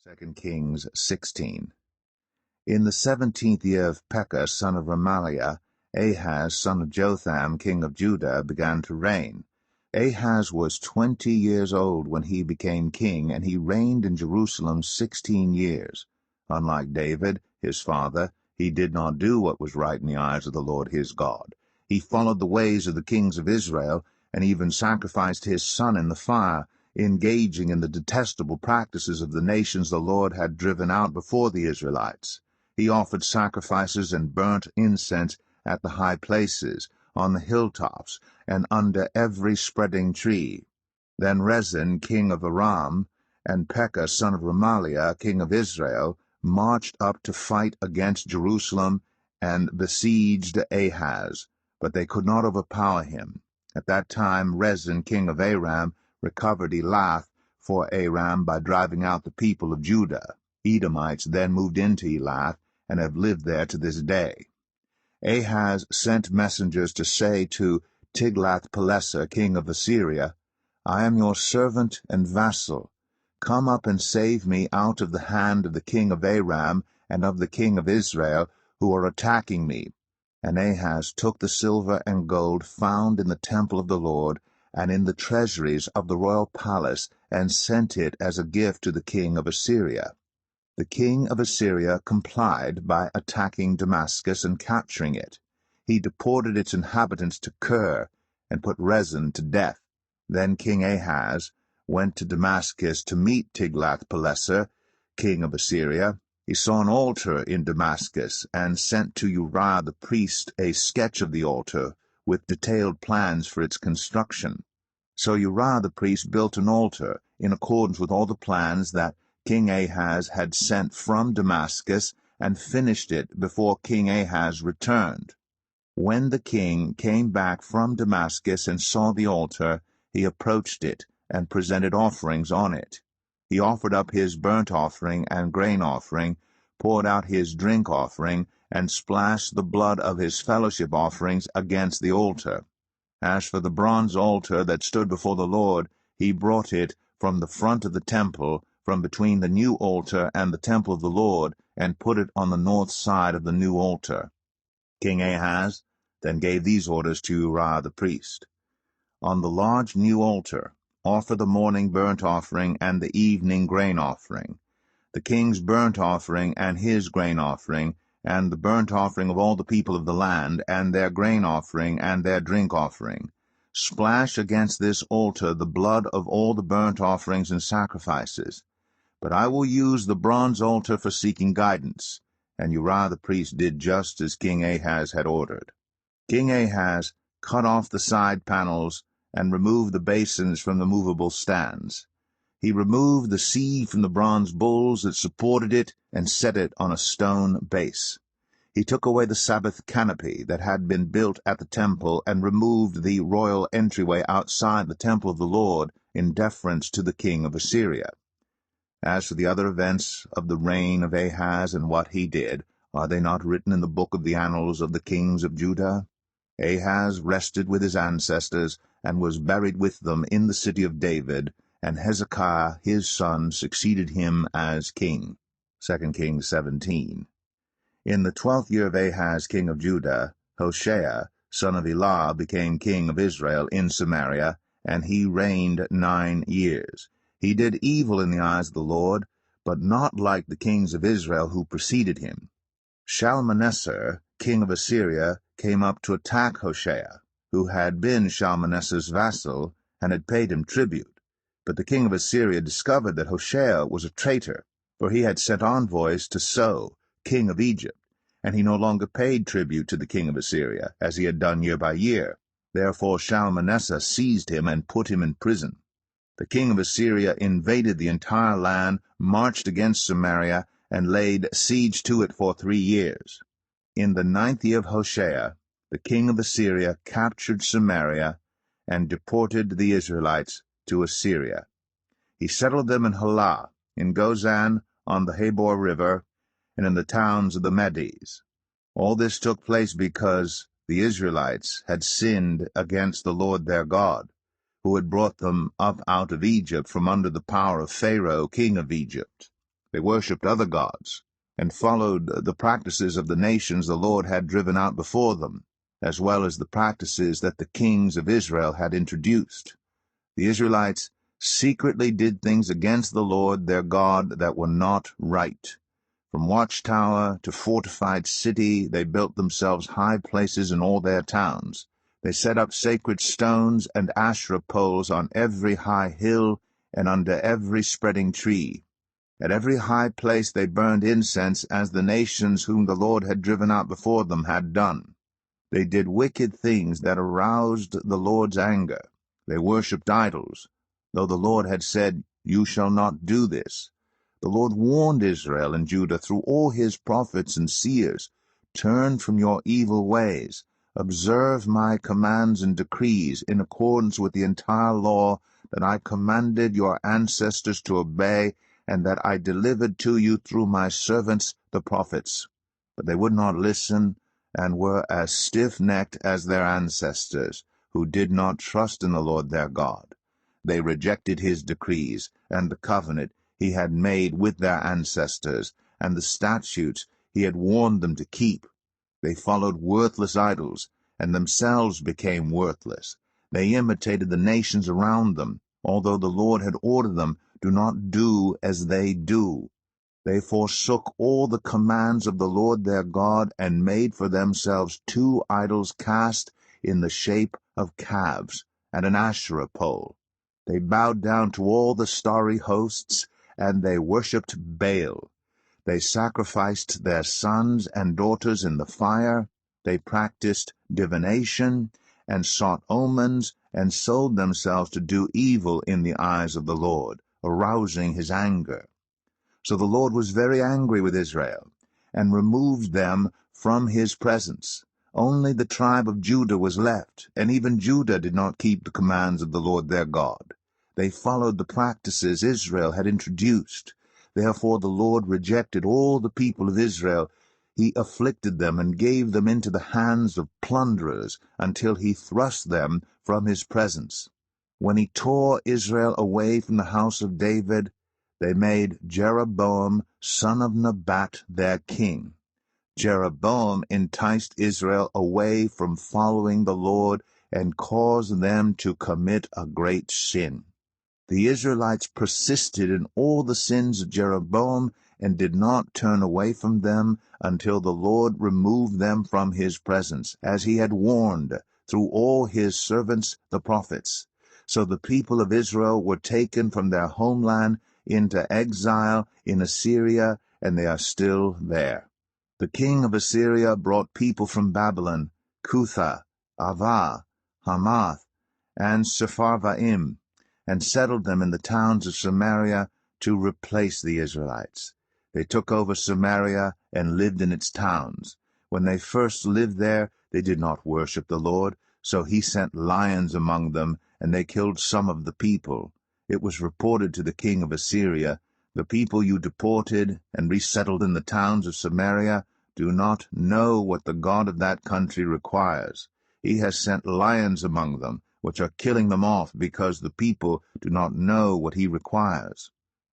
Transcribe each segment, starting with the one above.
2 Kings 16. In the 17th year of Pekah son of Remaliah, Ahaz son of Jotham king of Judah began to reign. Ahaz was 20 years old when he became king, and he reigned in Jerusalem 16 years. Unlike David, his father, he did not do what was right in the eyes of the Lord his God. He followed the ways of the kings of Israel, and even sacrificed his son in the fire, engaging in the detestable practices of the nations the Lord had driven out before the Israelites. He offered sacrifices and burnt incense at the high places, on the hilltops, and under every spreading tree. Then Rezin king of Aram, and Pekah son of Remaliah king of Israel, marched up to fight against Jerusalem, and besieged Ahaz, but they could not overpower him. At that time Rezin king of Aram recovered Elath for Aram by driving out the people of Judah. Edomites then moved into Elath, and have lived there to this day. Ahaz sent messengers to say to Tiglath-Pileser king of Assyria, I am your servant and vassal. Come up and save me out of the hand of the king of Aram and of the king of Israel, who are attacking me. And Ahaz took the silver and gold found in the temple of the Lord, and in the treasuries of the royal palace, and sent it as a gift to the king of Assyria. The king of Assyria complied by attacking Damascus and capturing it. He deported its inhabitants to Kir, and put Rezin to death. Then King Ahaz went to Damascus to meet Tiglath-Pileser, king of Assyria. He saw an altar in Damascus, and sent to Uriah the priest a sketch of the altar, with detailed plans for its construction. So Uriah the priest built an altar, in accordance with all the plans that King Ahaz had sent from Damascus, and finished it before King Ahaz returned. When the king came back from Damascus and saw the altar, he approached it, and presented offerings on it. He offered up his burnt offering and grain offering, poured out his drink offering, and splashed the blood of his fellowship offerings against the altar. As for the bronze altar that stood before the Lord, he brought it from the front of the temple, from between the new altar and the temple of the Lord, and put it on the north side of the new altar. King Ahaz then gave these orders to Uriah the priest. On the large new altar offer the morning burnt offering and the evening grain offering, the king's burnt offering and his grain offering, and the burnt offering of all the people of the land, and their grain offering and their drink offering. Splash against this altar the blood of all the burnt offerings and sacrifices. But I will use the bronze altar for seeking guidance. And Uriah the priest did just as King Ahaz had ordered. King Ahaz cut off the side panels and removed the basins from the movable stands. He removed the sea from the bronze bowls that supported it and set it on a stone base. He took away the Sabbath canopy that had been built at the temple, and removed the royal entryway outside the temple of the Lord in deference to the king of Assyria. As for the other events of the reign of Ahaz and what he did, are they not written in the book of the annals of the kings of Judah? Ahaz rested with his ancestors, and was buried with them in the city of David, and Hezekiah his son succeeded him as king. 2 Kings 17. In the 12th year of Ahaz king of Judah, Hoshea son of Elah became king of Israel in Samaria, and he reigned 9 years. He did evil in the eyes of the Lord, but not like the kings of Israel who preceded him. Shalmaneser king of Assyria came up to attack Hoshea, who had been Shalmaneser's vassal, and had paid him tribute. But the king of Assyria discovered that Hoshea was a traitor, for he had sent envoys to So, king of Egypt, and he no longer paid tribute to the king of Assyria, as he had done year by year. Therefore Shalmaneser seized him and put him in prison. The king of Assyria invaded the entire land, marched against Samaria, and laid siege to it for 3 years. In the 9th year of Hoshea, the king of Assyria captured Samaria, and deported the Israelites to Assyria. He settled them in Halah, in Gozan, on the Habor River, and in the towns of the Medes. All this took place because the Israelites had sinned against the Lord their God, who had brought them up out of Egypt from under the power of Pharaoh king of Egypt. They worshipped other gods, and followed the practices of the nations the Lord had driven out before them, as well as the practices that the kings of Israel had introduced. The Israelites secretly did things against the Lord their God that were not right. From watchtower to fortified city, they built themselves high places in all their towns. They set up sacred stones and Asherah poles on every high hill and under every spreading tree. At every high place they burned incense, as the nations whom the Lord had driven out before them had done. They did wicked things that aroused the Lord's anger. They worshipped idols, though the Lord had said, "You shall not do this." The Lord warned Israel and Judah through all his prophets and seers, "Turn from your evil ways. Observe my commands and decrees in accordance with the entire law that I commanded your ancestors to obey, and that I delivered to you through my servants the prophets." But they would not listen, and were as stiff-necked as their ancestors, who did not trust in the Lord their God. They rejected his decrees and the covenant he had made with their ancestors, and the statutes he had warned them to keep. They followed worthless idols, and themselves became worthless. They imitated the nations around them, although the Lord had ordered them, "Do not do as they do." They forsook all the commands of the Lord their God, and made for themselves 2 idols cast in the shape of calves, and an Asherah pole. They bowed down to all the starry hosts, and they worshipped Baal. They sacrificed their sons and daughters in the fire. They practiced divination, and sought omens, and sold themselves to do evil in the eyes of the Lord, arousing his anger. So the Lord was very angry with Israel, and removed them from his presence. Only the tribe of Judah was left, and even Judah did not keep the commands of the Lord their God. They followed the practices Israel had introduced. Therefore the Lord rejected all the people of Israel. He afflicted them and gave them into the hands of plunderers, until he thrust them from his presence. When he tore Israel away from the house of David, they made Jeroboam, son of Nebat, their king. Jeroboam enticed Israel away from following the Lord, and caused them to commit a great sin. The Israelites persisted in all the sins of Jeroboam, and did not turn away from them until the Lord removed them from his presence, as he had warned through all his servants the prophets. So the people of Israel were taken from their homeland into exile in Assyria, and they are still there. The king of Assyria brought people from Babylon, Cutha, Ava, Hamath, and Sepharvaim, and settled them in the towns of Samaria to replace the Israelites. They took over Samaria and lived in its towns. When they first lived there, they did not worship the Lord, so he sent lions among them, and they killed some of the people. It was reported to the king of Assyria, "The people you deported and resettled in the towns of Samaria do not know what the God of that country requires. He has sent lions among them, which are killing them off, because the people do not know what he requires."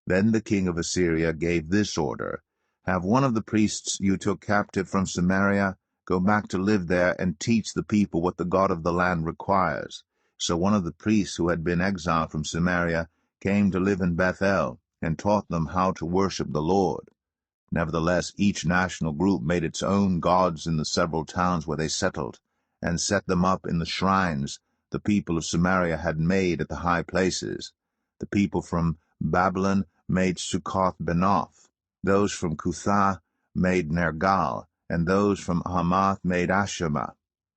Then the king of Assyria gave this order: "Have one of the priests you took captive from Samaria go back to live there, and teach the people what the God of the land requires." So one of the priests who had been exiled from Samaria came to live in Bethel, and taught them how to worship the Lord. Nevertheless, each national group made its own gods in the several towns where they settled, and set them up in the shrines the people of Samaria had made at the high places. The people from Babylon made Succoth-Benoth. Those from Cutha made Nergal, and those from Hamath made Ashima.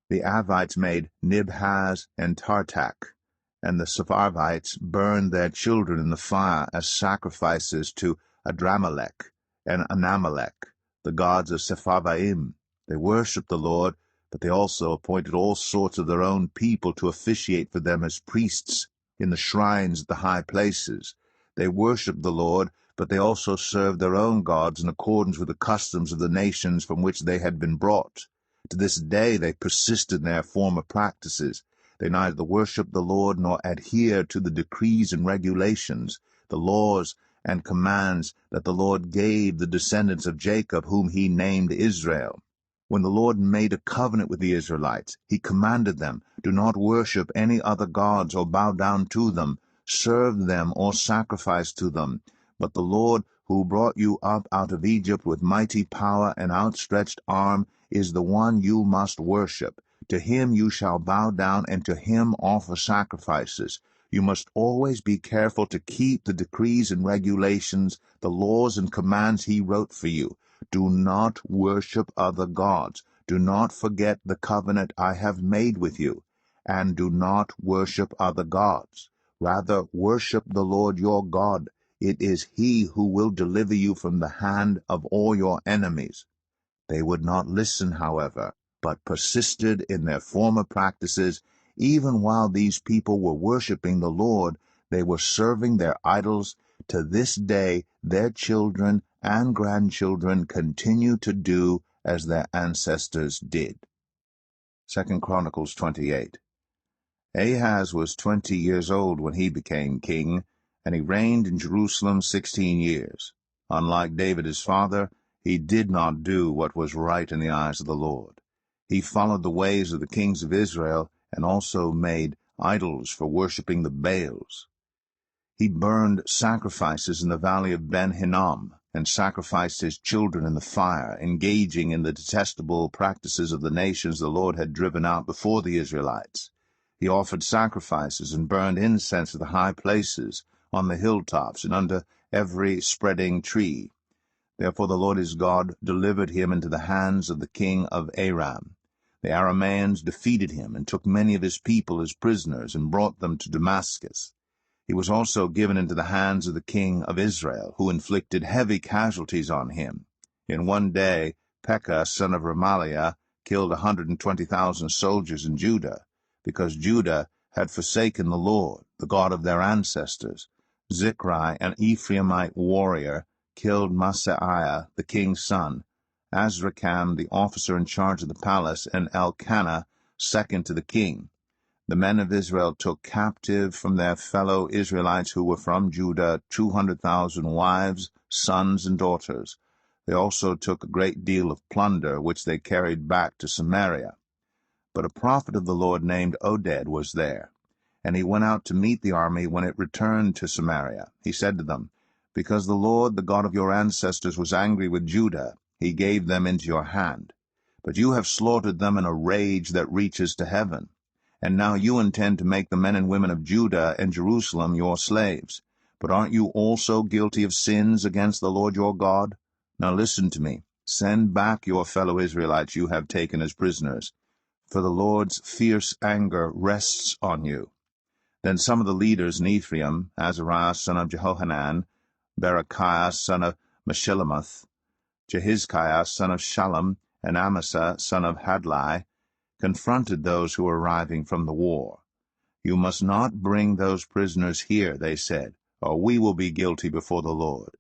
The Avites made Nibhaz and Tartak, and the Sepharvites burned their children in the fire as sacrifices to Adramelech and Anamelech, the gods of Sepharvaim. They worshipped the Lord, but they also appointed all sorts of their own people to officiate for them as priests in the shrines at the high places. They worshipped the Lord, but they also served their own gods in accordance with the customs of the nations from which they had been brought. To this day they persist in their former practices. They neither worship the Lord nor adhere to the decrees and regulations, the laws and commands that the Lord gave the descendants of Jacob, whom he named Israel. When the Lord made a covenant with the Israelites, he commanded them, "Do not worship any other gods or bow down to them, serve them or sacrifice to them. But the Lord, who brought you up out of Egypt with mighty power and outstretched arm, is the one you must worship. To him you shall bow down, and to him offer sacrifices. You must always be careful to keep the decrees and regulations, the laws and commands he wrote for you. Do not worship other gods. Do not forget the covenant I have made with you. And do not worship other gods. Rather, worship the Lord your God. It is he who will deliver you from the hand of all your enemies." They would not listen, however, but persisted in their former practices. Even while these people were worshiping the Lord, they were serving their idols. To this day, their children and grandchildren continue to do as their ancestors did. 2 Chronicles 28. Ahaz was 20 years old when he became king, and he reigned in Jerusalem 16 years. Unlike David his father, he did not do what was right in the eyes of the Lord. He followed the ways of the kings of Israel, and also made idols for worshipping the Baals. He burned sacrifices in the valley of Ben-Hinnom, and sacrificed his children in the fire, engaging in the detestable practices of the nations the Lord had driven out before the Israelites. He offered sacrifices and burned incense at the high places, on the hilltops, and under every spreading tree. Therefore the Lord his God delivered him into the hands of the king of Aram. The Arameans defeated him, and took many of his people as prisoners, and brought them to Damascus. He was also given into the hands of the king of Israel, who inflicted heavy casualties on him. In one day Pekah, son of Remaliah, killed 120,000 soldiers in Judah, because Judah had forsaken the Lord, the God of their ancestors. Zichri, an Ephraimite warrior, killed Maaseiah, the king's son, Azrikam, the officer in charge of the palace, and Elkanah, second to the king. The men of Israel took captive from their fellow Israelites who were from Judah 200,000 wives, sons, and daughters. They also took a great deal of plunder, which they carried back to Samaria. But a prophet of the Lord named Oded was there, and he went out to meet the army when it returned to Samaria. He said to them, "Because the Lord, the God of your ancestors, was angry with Judah, he gave them into your hand. But you have slaughtered them in a rage that reaches to heaven. And now you intend to make the men and women of Judah and Jerusalem your slaves. But aren't you also guilty of sins against the Lord your God? Now listen to me. Send back your fellow Israelites you have taken as prisoners, for the Lord's fierce anger rests on you." Then some of the leaders in Ephraim, Azariah son of Jehohanan, Berechiah son of Meshillemoth, Jehizkiah son of Shallum, and Amasa son of Hadlai, confronted those who were arriving from the war. "You must not bring those prisoners here," they said, "or we will be guilty before the Lord.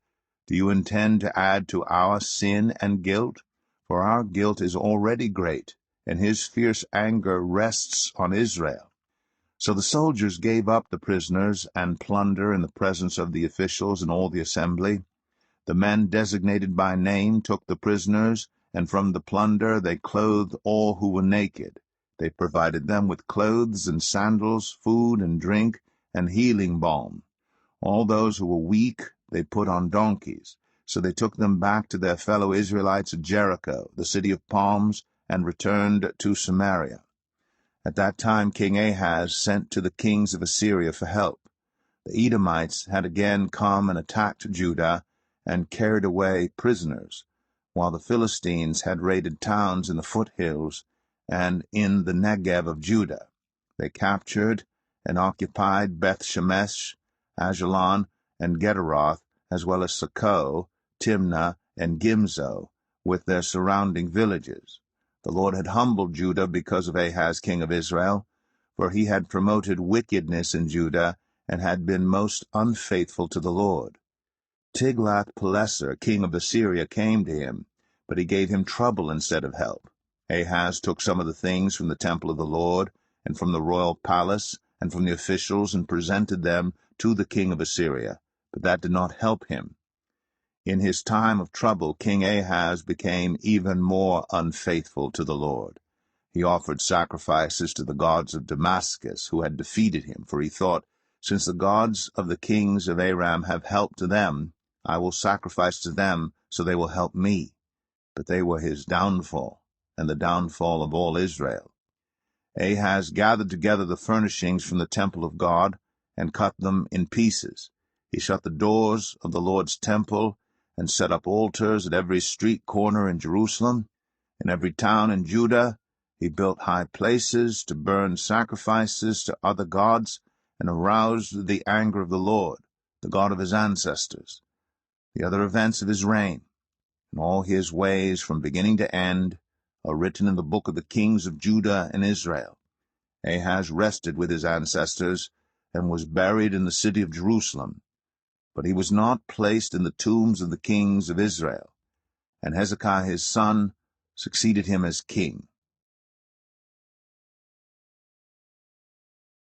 Do you intend to add to our sin and guilt? For our guilt is already great, and his fierce anger rests on Israel." So the soldiers gave up the prisoners and plunder in the presence of the officials and all the assembly. The men designated by name took the prisoners, and from the plunder they clothed all who were naked. They provided them with clothes and sandals, food and drink, and healing balm. All those who were weak they put on donkeys. So they took them back to their fellow Israelites at Jericho, the city of palms, and returned to Samaria. At that time King Ahaz sent to the kings of Assyria for help. The Edomites had again come and attacked Judah, and carried away prisoners, while the Philistines had raided towns in the foothills and in the Negev of Judah. They captured and occupied Beth-Shemesh, Ajalon, and Gederoth, as well as Socoh, Timnah, and Gimzo, with their surrounding villages. The Lord had humbled Judah because of Ahaz king of Israel, for he had promoted wickedness in Judah, and had been most unfaithful to the Lord. Tiglath-Pileser, king of Assyria, came to him, but he gave him trouble instead of help. Ahaz took some of the things from the temple of the Lord, and from the royal palace, and from the officials, and presented them to the king of Assyria, but that did not help him. In his time of trouble, King Ahaz became even more unfaithful to the Lord. He offered sacrifices to the gods of Damascus, who had defeated him, for he thought, "Since the gods of the kings of Aram have helped to them, I will sacrifice to them, so they will help me." But they were his downfall, and the downfall of all Israel. Ahaz gathered together the furnishings from the temple of God, and cut them in pieces. He shut the doors of the Lord's temple, and set up altars at every street corner in Jerusalem. In every town in Judah he built high places to burn sacrifices to other gods, and aroused the anger of the Lord, the God of his ancestors. The other events of his reign, and all his ways from beginning to end, are written in the book of the kings of Judah and Israel. Ahaz rested with his ancestors, and was buried in the city of Jerusalem. But he was not placed in the tombs of the kings of Israel. And Hezekiah his son succeeded him as king.